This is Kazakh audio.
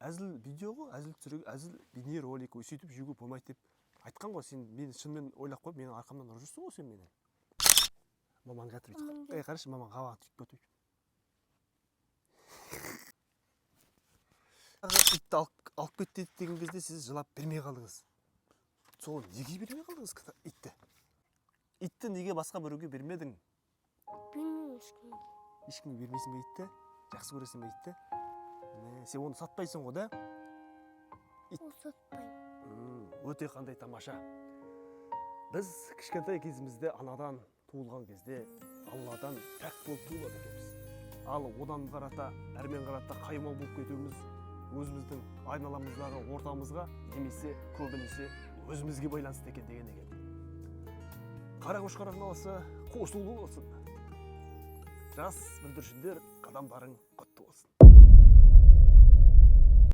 әзіл видео ғой, әзіл түсіру, әзіл бейне ролик, сөйтіп жеуге болмайды деп айтқан ғой. Сен мені шынымен ойлап қойып, менің арқамнан ұрып жүрсің ғой сен менен. Мамаң жатыр бүйтіп. Қарашы, мамаң қабағын түйіп кетіп. Итті алып кетті деген кезде сіз жылап бермей қалдыңыз. Сол неге бермей қалдыңыз итті? Итті неге басқа біреуге бермедің? Білмеймін ешкімге. Ешкімге бермейсің бе итті? Жақсы көресің бе итті? Сен оны сатпайсың ғой да? Ол сатпаймын. Өте қандай тамаша. Біз кішкентай кезімізде анадан туылған кезде Алладан пәк болып туылады екенбіз. Ал одан қарата, әрмен қарата қаймал болып кетуіміз өзіміздің айналамыздағы ортамызға немесе көбінесе өзімізге байланысты екен деген екен. Қара қошқар айналасы қосулы болсын. Жас бүлдіршіндер, қадамдарың құтты болсын.